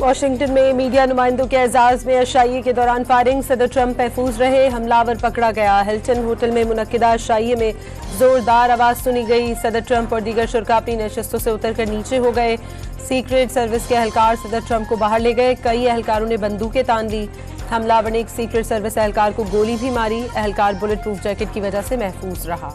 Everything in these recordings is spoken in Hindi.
वाशिंगटन में मीडिया नुमाइंदों के एजाज में अशाइये के दौरान फायरिंग, सदर ट्रंप महफूज रहे, हमलावर पकड़ा गया। हिल्टन होटल में मुनक्किदा अशाइये में जोरदार आवाज सुनी गई। सदर ट्रंप और दीगर शुरका अपनी नशस्तों से उतरकर नीचे हो गए। सीक्रेट सर्विस के एहलकार सदर ट्रंप को बाहर ले गए। कई एहलकारों ने बंदूकें तान ली। हमलावर ने एक सीक्रेट सर्विस एहलकार को गोली भी मारी। एहलकार बुलेट प्रूफ जैकेट की वजह से महफूज रहा।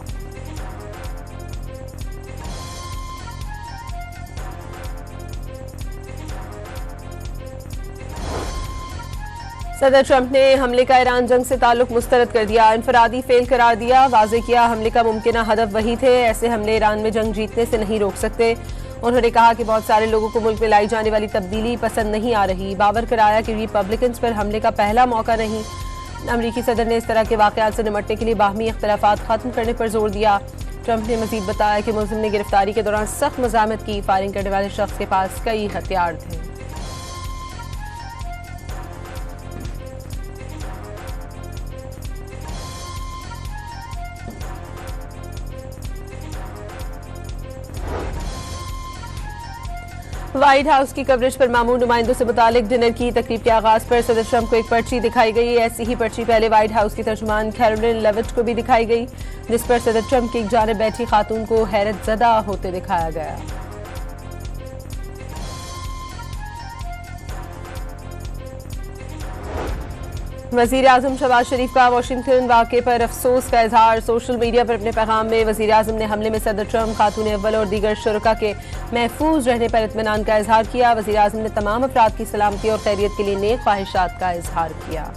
सदर ट्रंप ने हमले का ईरान जंग से ताल्लुक मुस्तरद कर दिया, इनफरादी फेल करार दिया। वाज़ेह किया हमले का मुमकिन हदफ वही थे, ऐसे हमले ईरान में जंग जीतने से नहीं रोक सकते। उन्होंने कहा कि बहुत सारे लोगों को मुल्क में लाई जाने वाली तब्दीली पसंद नहीं आ रही। बावर कराया कि रिपब्लिकन्स पर हमले का पहला मौका नहीं। अमरीकी सदर ने इस तरह के वाक़यात से निपटने के लिए बाहमी इख्तलाफात खत्म करने पर जोर दिया। ट्रंप ने मजीद बताया कि मुलजिम ने गिरफ्तारी के दौरान सख्त मज़ामत की। फायरिंग करने वाले शख्स के पास कई हथियार थे। व्हाइट हाउस की कवरेज पर मामूल नुमाइंदों से मुतालिक डिनर की तकरीब के आगाज पर सदर ट्रंप को एक पर्ची दिखाई गई। ऐसी ही पर्ची पहले व्हाइट हाउस की तर्जुमान कैरोलिन लेविट को भी दिखाई गई, जिस पर सदर ट्रंप की एक जानिब बैठी खातून को हैरत ज़दा होते दिखाया गया। वज़ीर आज़म शहबाज शरीफ का वाशिंगटन वाक़े पर अफसोस का इजहार। सोशल मीडिया पर अपने पैगाम में वज़ीर आज़म ने हमले में सदर ट्रंप, खातून अव्वल और दीगर शुरका के महफूज रहने पर इत्मीनान का इजहार किया। वज़ीर आज़म ने तमाम अफराद की सलामती और खैरियत के लिए नेक ख्वाहिशात का इजहार किया।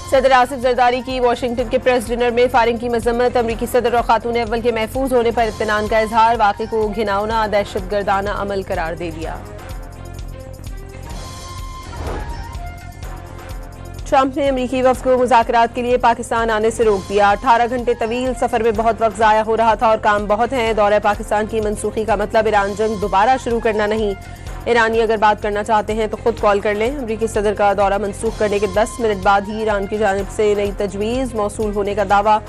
सदर आसिफ जरदारी की वाशिंगटन के प्रेस डिनर में फायरिंग की मजम्मत। अमरीकी सदर और खातून अव्वल के महफूज होने पर इत्मीनान का इजहार। वाक़े को घिनौना दहशतगर्दाना अमल करार दे दिया। ट्रंप ने अमरीकी वफ़द को मुज़ाकरात के लिए पाकिस्तान आने से रोक दिया। 18 घंटे तवील सफ़र में बहुत वक्त ज़ाया हो रहा था और काम बहुत हैं। दौरे पाकिस्तान की मनसूखी का मतलब ईरान जंग दोबारा शुरू करना नहीं। ईरानी अगर बात करना चाहते हैं तो खुद कॉल कर लें। अमरीकी सदर का दौरा मंसूख करने के 10 मिनट बाद ही ईरान की जानिब से नई तजवीज़ मौसूल होने का दावा।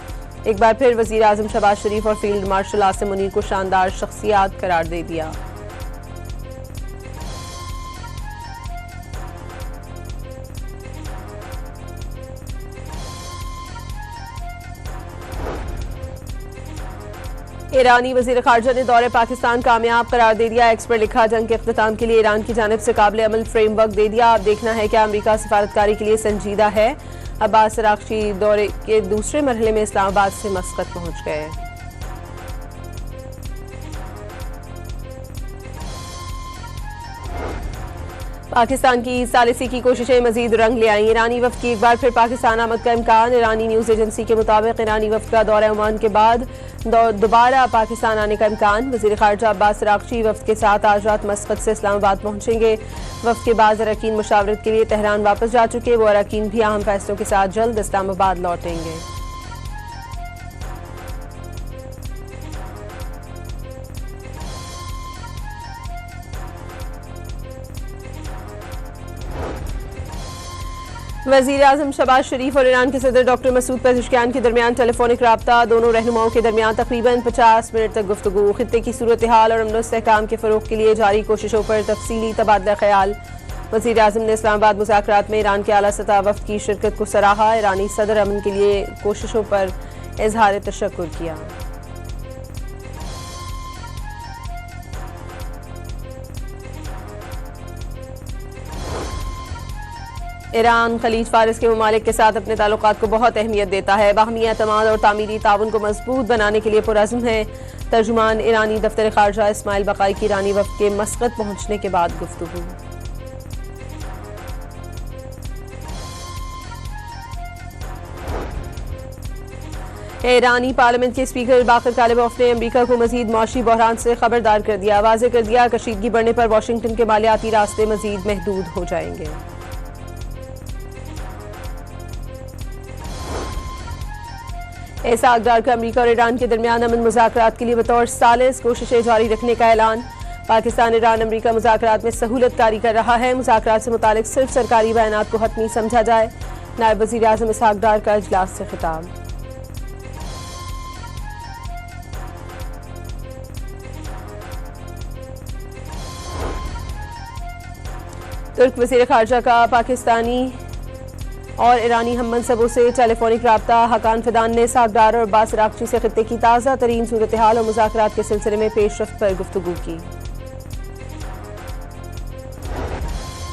एक बार फिर वज़ीर आज़म शहबाज शरीफ और फील्ड मार्शल आसिम मुनीर को शानदार शख्सियात करार दे दिया। ईरानी वज़ीर ख़ारजा ने दौरे पाकिस्तान कामयाब करार दे दिया। एक्स पर लिखा, जंग के इख्तिताम के लिए ईरान की जानिब से काबिल अमल फ्रेमवर्क दे दिया। अब देखना है क्या अमरीका सफारतकारी के लिए संजीदा है। अब्बास अराग़ची दौरे के दूसरे मरहले में इस्लामाबाद से मस्कत पहुंच गए। पाकिस्तान की सालिसी की कोशिशें मजीद रंग ले आई। ईरानी वफ़द की एक बार फिर पाकिस्तान आमद का इम्कान। ईरानी न्यूज़ एजेंसी के मुताबिक ईरानी वफ़द का दौरा ओमान के बाद दोबारा पाकिस्तान आने का इम्कान। वज़ीर ख़ारजा अब्बास अराग़ची वफ़द के साथ आज रात मस्कत से इस्लामाबाद पहुंचेंगे। वफ़द के बाद अरकान मुशावरत के लिए तेहरान वापस जा चुके। वो अरकान भी अहम फैसलों के साथ जल्द इस्लामाबाद लौटेंगे। वज़ीर आज़म शहबाज शरीफ और ईरान के सदर डॉक्टर मसूद पेज़ेश्कियान के दरमियान टेलीफोनिक राब्ता। दोनों रहनुमाओं के दरमियान तकरीबन 50 मिनट तक गुफ्तगू। खित्ते की सूरत हाल और अमन व इस्तेहकाम के फ़रोग़ के लिए जारी कोशिशों पर तफसीली तबादला ख्याल। वज़ीर आज़म ने इस्लामाबाद मुज़ाकरात में ईरान के आला सतह वफ़द की शिरकत को सराहा। ईरानी सदर अमन के लिए कोशिशों पर इजहार तशक्कुर किया। ईरान खलीज फारिस के ममालिक के साथ अपने ताल्लुकात को बहुत अहमियत देता है। बाहमी एतमाद और तामीरी ताउन को मजबूत बनाने के लिए पुरअज़्म है। तर्जुमान ईरानी दफ्तर ख़ारजा इस्माइल बक़ाई की ईरानी वफ़द के मस्कत पहुंचने के बाद गुफ्तगू। ईरानी पार्लियामेंट के स्पीकर बाकर कालिबॉफ ने अमरीका को मजीद मौशी बहरान से खबरदार कर दिया। वाज़ेह कर दिया, कशीदगी बढ़ने पर वाशिंगटन के मालियाती रास्ते मजीद महदूद हो जाएंगे। ऐसा अक़दार का अमरीका और ईरान के दरमियान अमन मुज़ाकरात के लिए बतौर सालिस कोशिशें जारी रखने का ऐलान। पाकिस्तान ईरान अमरीका मुज़ाकरात में सहूलत कारी कर रहा है। मुज़ाकरात से मुतालिक सिर्फ सरकारी बयानात को हतमी समझा जाए। नायब वज़ीर आज़म इसहाक़ डार का इजलास से खिताब। तुर्क वज़ीर ख़ारजा का पाकिस्तानी और ईरानी हम मनसबों से टेलीफोनिक रब्ता। हकान फिदान ने सागदार और अब्बास अरागची से खित्ते की ताज़ा तरीन सूरत हाल और मुज़ाकरात के सिलसिले में पेशरफ्त पर गुफ्तगू की।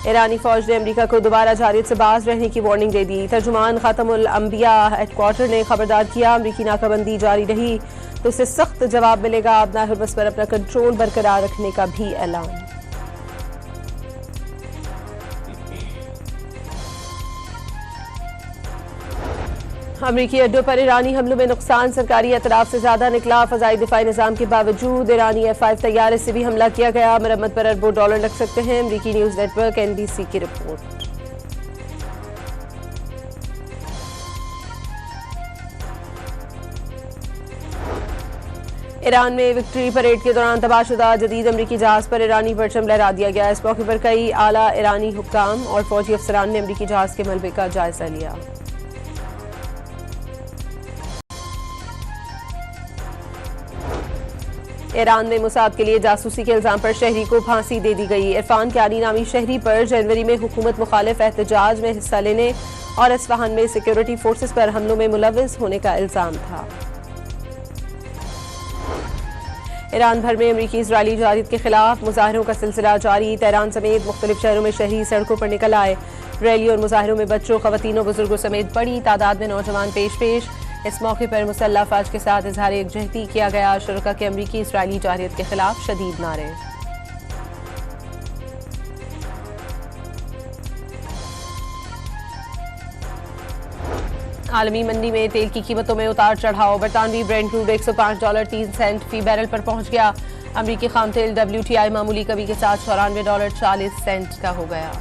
ईरानी फौज ने अमरीका को दोबारा जारियत से बाज रहने की वार्निंग दे दी। तर्जुमान ख़ातमुल अंबिया हेडक्वार्टर ने खबरदार किया, अमरीकी नाकाबंदी जारी रही तो इससे सख्त जवाब मिलेगा। अबनाए हुर्मुज़ पर अपना कंट्रोल बरकरार रखने का भी ऐलान। अमरीकी अड्डों पर ईरानी हमलों में नुकसान सरकारी एतराफ़ से ज्यादा निकला। फ़ज़ाई दिफाई निज़ाम के बावजूद ईरानी F-5 तैयारे से भी हमला किया गया। मरम्मत पर अरबों डॉलर लग सकते हैं। अमरीकी न्यूज़ नेटवर्क NBC की रिपोर्ट। ईरान में विक्ट्री परेड के दौरान तबाहशुदा जदीद अमरीकी जहाज पर ईरानी परचम लहरा दिया गया। इस मौके पर कई आला ईरानी हुक्काम और फौजी अफसरान ने अमरीकी जहाज के मलबे का जायजा लिया। ईरान में मुसाद के लिए जासूसी के इल्जाम पर शहरी को फांसी दे दी गई। इरफान क्यानी नामी शहरी पर जनवरी में हुकूमत मुखालिफ एहतजाज में हिस्सा लेने और इस्फहान में सिक्योरिटी फोर्सेस पर हमलों में मुलविस होने का इल्जाम था। ईरान भर में अमरीकी इजरायली जारियत के खिलाफ मुजाहरों का सिलसिला जारी। तेहरान समेत मुख्तलिफ शहरों में शहरी सड़कों पर निकल आए। रैली और मुजाहरों में बच्चों, खवातीन और बुजुर्गों समेत बड़ी तादाद में नौजवान पेश। इस मौके पर मुसल्लह अफवाज के साथ इजहार यकजहती किया गया। शुरका के अमरीकी इजरायली जारियत के खिलाफ शदीद नारे। आलमी मंडी में तेल की कीमतों में उतार चढ़ाव। बरतानवी ब्रेंट क्रूड $105.03 फी बैरल पर पहुंच गया। अमरीकी खाम तेल WTI मामूली कमी के साथ $94.40 का हो गया।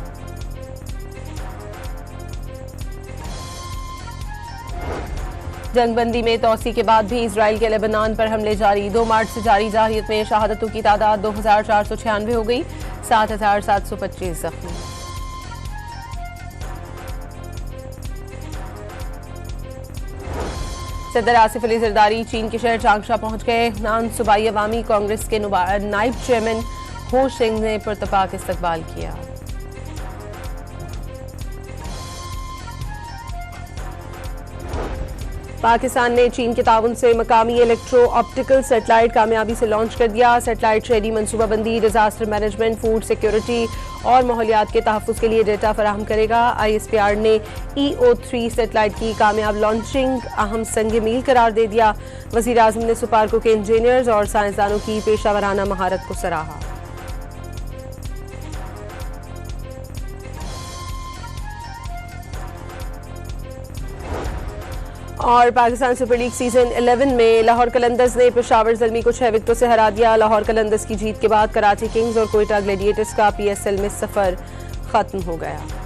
जंगबंदी में तोसी के बाद भी इसराइल के लेबनान पर हमले जारी। 2 मार्च से जारी जारियत में शहादतों की तादाद 2496 हो गई, 7725 जख्मी। सदर आसिफ अली जरदारी चीन के शहर चांगशा पहुंच गए। नान सूबाई अवामी कांग्रेस के नायब चेयरमैन हो सिंह ने पुरतपाक इस्तकबाल किया। पाकिस्तान ने चीन के ताउन से मकामी इलेक्ट्रो ऑप्टिकल सेटेलाइट कामयाबी से लॉन्च कर दिया। सेटेलाइट शहरी मनसूबाबंदी, डिजास्टर मैनेजमेंट, फूड सिक्योरिटी और माहौलियात के तहफ़्फ़ुज़ के लिए डेटा फराहम करेगा। ISPR ने EO3 सेटेलाइट की कामयाब लॉन्चिंग अहम संग मील करार दे दिया। वज़ीर आज़म ने सुपारको के इंजीनियर्स और साइंसदानों की पेशा वराना महारत को सराहा। और पाकिस्तान सुपर लीग सीजन 11 में लाहौर कलंदर्स ने पेशावर ज़ल्मी को 6 विकेटों से हरा दिया। लाहौर कलंदर्स की जीत के बाद कराची किंग्स और कोयटा ग्लैडिएटर्स का PSL में सफर खत्म हो गया।